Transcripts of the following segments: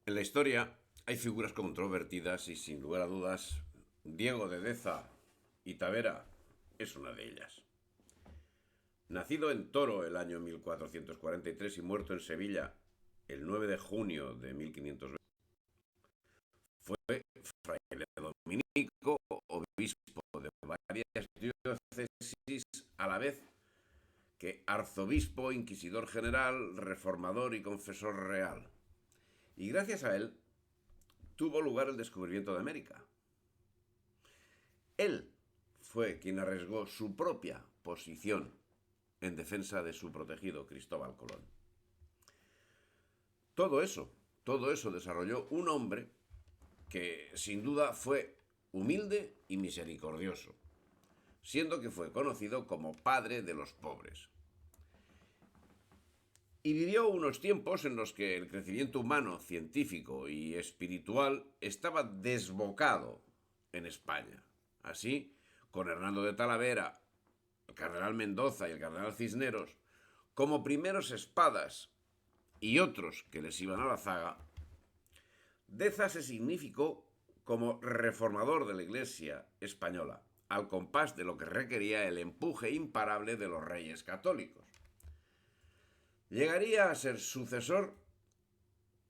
En la historia hay figuras controvertidas y, sin lugar a dudas, Diego de Deza y Tavera es una de ellas. Nacido en Toro el año 1443 y muerto en Sevilla el 9 de junio de 1520, fue fraile dominico, obispo de varias diócesis, a la vez que arzobispo, inquisidor general, reformador y confesor real. Y gracias a él tuvo lugar el descubrimiento de América. Él fue quien arriesgó su propia posición en defensa de su protegido Cristóbal Colón. Todo eso desarrolló un hombre que sin duda fue humilde y misericordioso, siendo que fue conocido como padre de los pobres. Y vivió unos tiempos en los que el crecimiento humano, científico y espiritual estaba desbocado en España. Así, con Hernando de Talavera, el cardenal Mendoza y el cardenal Cisneros, como primeros espadas y otros que les iban a la zaga, Deza se significó como reformador de la Iglesia española, al compás de lo que requería el empuje imparable de los reyes católicos. Llegaría a ser sucesor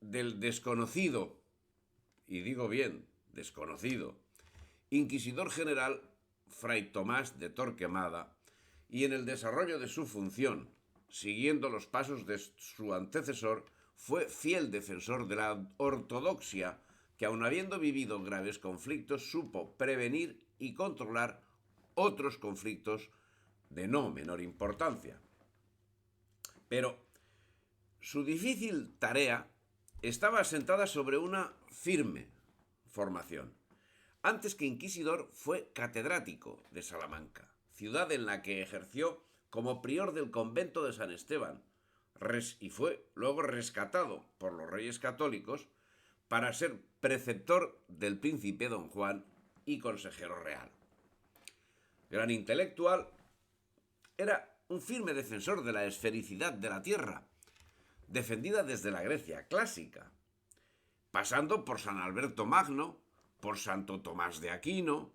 del desconocido, y digo bien, desconocido, inquisidor general Fray Tomás de Torquemada, y en el desarrollo de su función, siguiendo los pasos de su antecesor, fue fiel defensor de la ortodoxia que, aun habiendo vivido graves conflictos, supo prevenir y controlar otros conflictos de no menor importancia. Pero su difícil tarea estaba asentada sobre una firme formación. Antes que inquisidor, fue catedrático de Salamanca, ciudad en la que ejerció como prior del convento de San Esteban, y fue luego rescatado por los reyes católicos para ser preceptor del príncipe don Juan y consejero real. Gran intelectual, era un firme defensor de la esfericidad de la Tierra, defendida desde la Grecia clásica, pasando por San Alberto Magno, por Santo Tomás de Aquino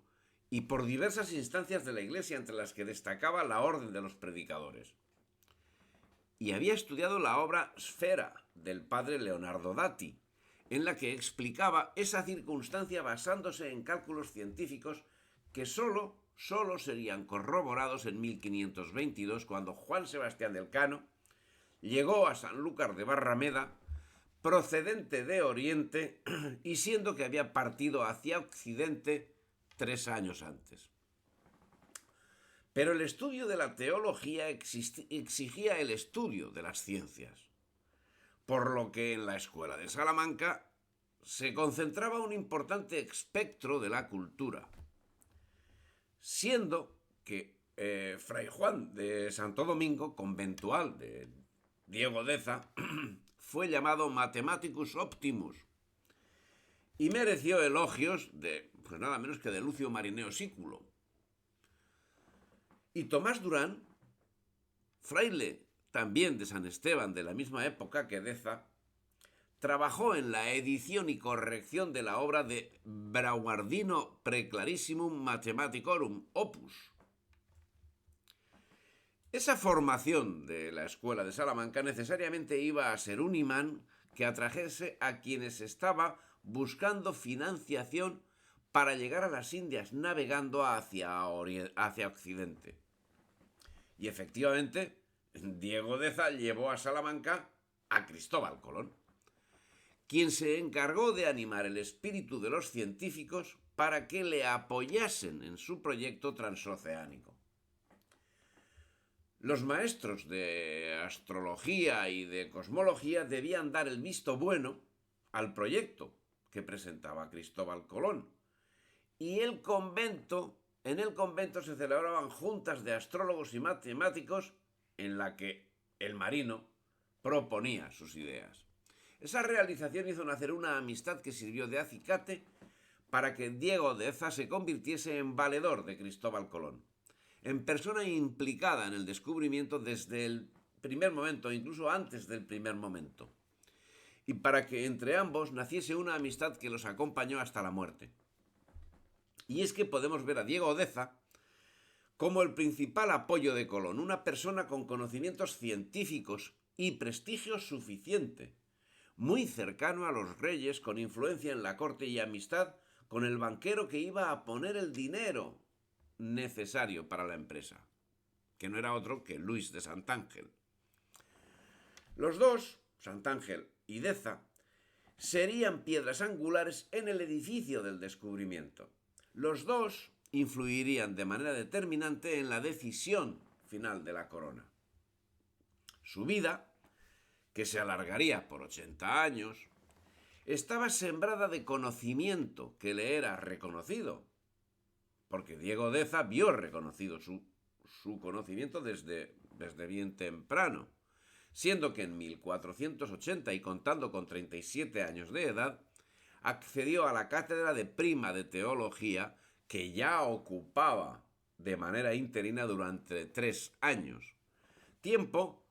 y por diversas instancias de la Iglesia, entre las que destacaba la Orden de los Predicadores. Y había estudiado la obra Sfera del padre Leonardo Dati, en la que explicaba esa circunstancia basándose en cálculos científicos que solo serían corroborados en 1522, cuando Juan Sebastián Elcano llegó a Sanlúcar de Barrameda, procedente de Oriente y siendo que había partido hacia Occidente 3 años antes. Pero el estudio de la teología exigía el estudio de las ciencias, por lo que en la escuela de Salamanca se concentraba un importante espectro de la cultura, siendo que Fray Juan de Santo Domingo, conventual de Diego Deza, fue llamado Mathematicus Optimus y mereció elogios de, pues nada menos que de Lucio Marineo Sículo. Y Tomás Durán, fraile también de San Esteban de la misma época que Deza, trabajó en la edición y corrección de la obra de Brauardino Preclarissimum Mathematicorum Opus. Esa formación de la escuela de Salamanca necesariamente iba a ser un imán que atrajese a quienes estaba buscando financiación para llegar a las Indias navegando hacia Occidente. Y efectivamente, Diego Deza llevó a Salamanca a Cristóbal Colón, quien se encargó de animar el espíritu de los científicos para que le apoyasen en su proyecto transoceánico. Los maestros de astrología y de cosmología debían dar el visto bueno al proyecto que presentaba Cristóbal Colón. Y en el convento se celebraban juntas de astrólogos y matemáticos en la que el marino proponía sus ideas. Esa realización hizo nacer una amistad que sirvió de acicate para que Diego Deza se convirtiese en valedor de Cristóbal Colón, en persona implicada en el descubrimiento desde el primer momento, incluso antes del primer momento. y para que entre ambos naciese una amistad que los acompañó hasta la muerte. Y es que podemos ver a Diego Deza como el principal apoyo de Colón, una persona con conocimientos científicos y prestigio suficiente, muy cercano a los reyes, con influencia en la corte y amistad con el banquero que iba a poner el dinero necesario para la empresa, que no era otro que Luis de Santángel. Los dos, Santángel y Deza, serían piedras angulares en el edificio del descubrimiento. Los dos influirían de manera determinante en la decisión final de la corona. Su vida, que se alargaría por 80 años, estaba sembrada de conocimiento que le era reconocido, porque Diego Deza vio reconocido su conocimiento desde bien temprano, siendo que en 1480, y contando con 37 años de edad, accedió a la cátedra de prima de teología que ya ocupaba de manera interina durante 3 años, tiempo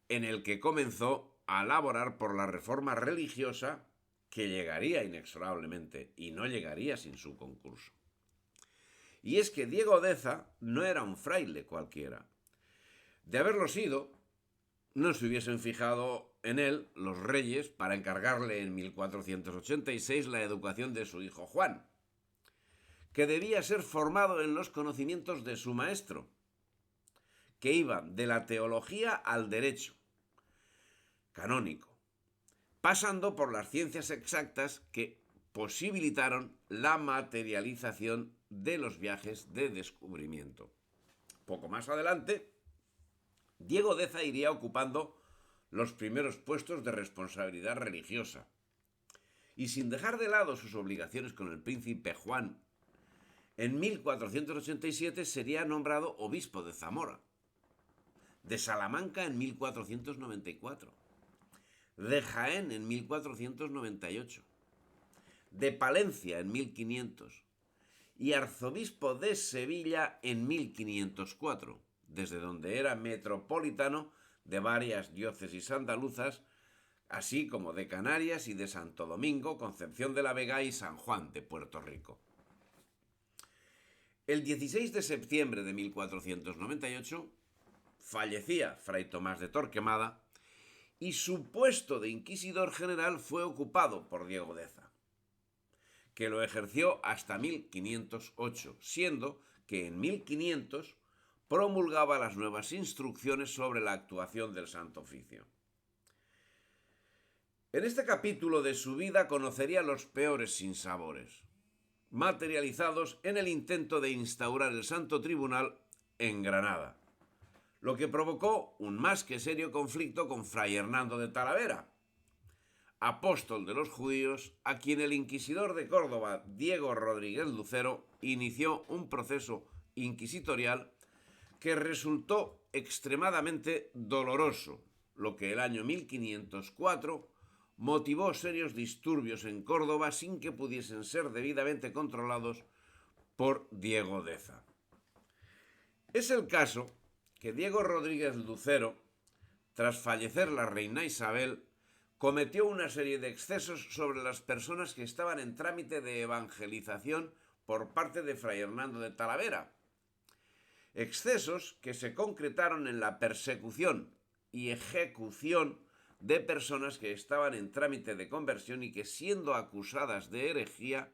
en el que comenzó a laborar por la reforma religiosa que llegaría inexorablemente y no llegaría sin su concurso. Y es que Diego Deza no era un fraile cualquiera. De haberlo sido, no se hubiesen fijado en él los reyes para encargarle en 1486 la educación de su hijo Juan, que debía ser formado en los conocimientos de su maestro, que iba de la teología al derecho canónico, pasando por las ciencias exactas que posibilitaron la materialización de los viajes de descubrimiento. Poco más adelante, Diego Deza iría ocupando los primeros puestos de responsabilidad religiosa, y sin dejar de lado sus obligaciones con el príncipe Juan, en 1487 sería nombrado obispo de Zamora, de Salamanca en 1494, de Jaén en 1498, de Palencia en 1500 y arzobispo de Sevilla en 1504, desde donde era metropolitano de varias diócesis andaluzas, así como de Canarias y de Santo Domingo, Concepción de la Vega y San Juan de Puerto Rico. El 16 de septiembre de 1498 fallecía Fray Tomás de Torquemada y su puesto de inquisidor general fue ocupado por Diego Deza, que lo ejerció hasta 1508, siendo que en 1500 promulgaba las nuevas instrucciones sobre la actuación del Santo Oficio. En este capítulo de su vida conocería los peores sinsabores, materializados en el intento de instaurar el Santo Tribunal en Granada, lo que provocó un más que serio conflicto con Fray Hernando de Talavera, apóstol de los judíos, a quien el inquisidor de Córdoba, Diego Rodríguez Lucero, inició un proceso inquisitorial que resultó extremadamente doloroso, lo que el año 1504 motivó serios disturbios en Córdoba sin que pudiesen ser debidamente controlados por Diego Deza. Es el caso que Diego Rodríguez Lucero, tras fallecer la reina Isabel, cometió una serie de excesos sobre las personas que estaban en trámite de evangelización por parte de Fray Hernando de Talavera. Excesos que se concretaron en la persecución y ejecución de personas que estaban en trámite de conversión y que, siendo acusadas de herejía,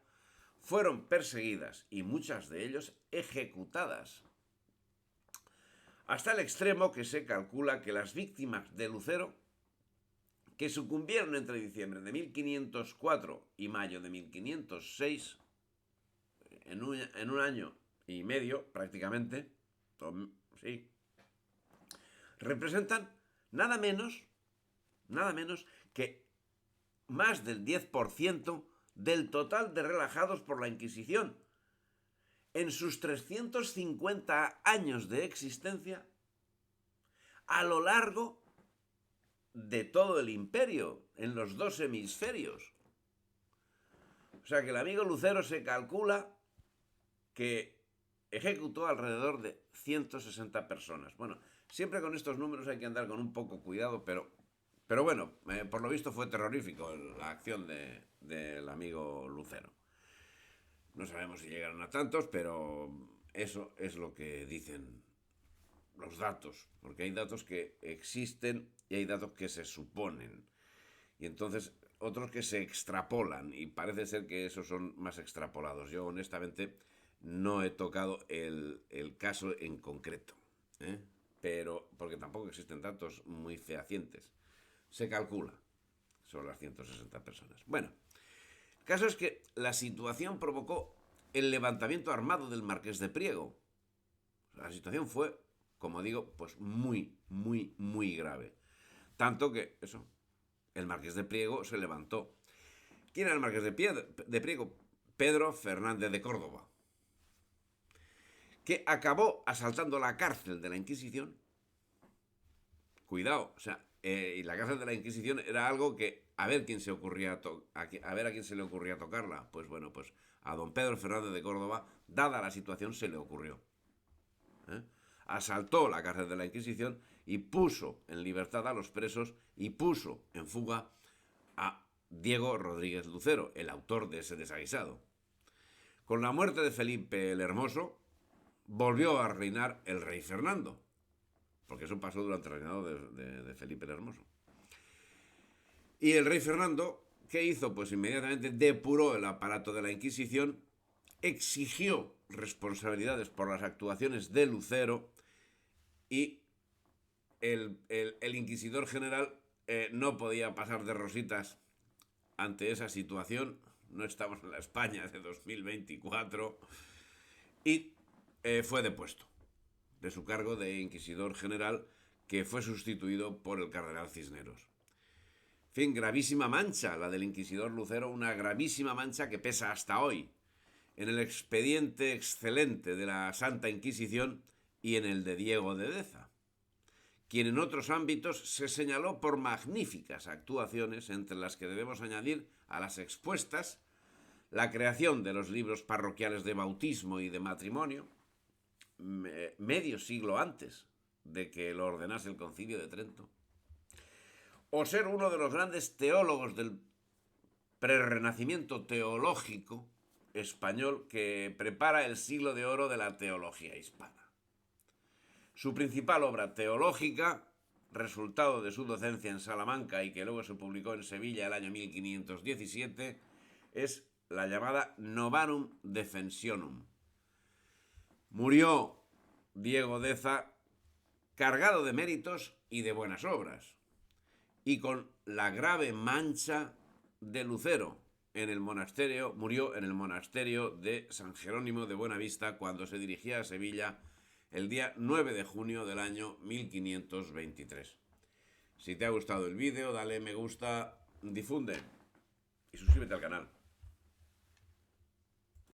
fueron perseguidas y muchas de ellas ejecutadas. Hasta el extremo que se calcula que las víctimas de Lucero, que sucumbieron entre diciembre de 1504 y mayo de 1506, en un año y medio prácticamente, sí, representan nada menos que más del 10% del total de relajados por la Inquisición en sus 350 años de existencia a lo largo de todo el imperio, en los 2 hemisferios. O sea que el amigo Lucero se calcula que ejecutó alrededor de 160 personas. Bueno, siempre con estos números hay que andar con un poco cuidado, pero Pero bueno, por lo visto fue terrorífico la acción del amigo Lucero. No sabemos si llegaron a tantos, pero eso es lo que dicen los datos, porque hay datos que existen y hay datos que se suponen. Y entonces otros que se extrapolan y parece ser que esos son más extrapolados. Yo honestamente no he tocado el caso en concreto, ¿eh? Pero porque tampoco existen datos muy fehacientes. Se calcula sobre las 160 personas. Bueno, el caso es que la situación provocó el levantamiento armado del Marqués de Priego. La situación fue, como digo, pues muy, muy, muy grave. Tanto que, eso, el Marqués de Priego se levantó. ¿Quién era el Marqués de Priego? Pedro Fernández de Córdoba, que acabó asaltando la cárcel de la Inquisición. Cuidado, o sea, y la cárcel de la Inquisición era algo que a ver quién se ocurría a ver a quién se le ocurría tocarla. Pues bueno, pues a don Pedro Fernández de Córdoba, dada la situación, se le ocurrió. ¿Eh? Asaltó la cárcel de la Inquisición y puso en libertad a los presos y puso en fuga a Diego Rodríguez Lucero, el autor de ese desaguisado. Con la muerte de Felipe el Hermoso, volvió a reinar el rey Fernando, porque eso pasó durante el reinado de Felipe el Hermoso. Y el rey Fernando, ¿qué hizo? Pues inmediatamente depuró el aparato de la Inquisición, exigió responsabilidades por las actuaciones de Lucero y el inquisidor general no podía pasar de rositas ante esa situación. No estamos en la España de 2024 y fue depuesto de su cargo de inquisidor general, que fue sustituido por el cardenal Cisneros. En fin, gravísima mancha la del inquisidor Lucero, una gravísima mancha que pesa hasta hoy en el expediente excelente de la Santa Inquisición y en el de Diego de Deza, quien en otros ámbitos se señaló por magníficas actuaciones, entre las que debemos añadir a las expuestas la creación de los libros parroquiales de bautismo y de matrimonio, medio siglo antes de que lo ordenase el Concilio de Trento, o ser uno de los grandes teólogos del prerrenacimiento teológico español que prepara el siglo de oro de la teología hispana. Su principal obra teológica, resultado de su docencia en Salamanca y que luego se publicó en Sevilla el año 1517, es la llamada Novarum Defensionum. Murió Diego Deza cargado de méritos y de buenas obras, y con la grave mancha de Lucero en el monasterio. Murió en el monasterio de San Jerónimo de Buenavista cuando se dirigía a Sevilla el día 9 de junio del año 1523. Si te ha gustado el vídeo, dale me gusta, difunde y suscríbete al canal.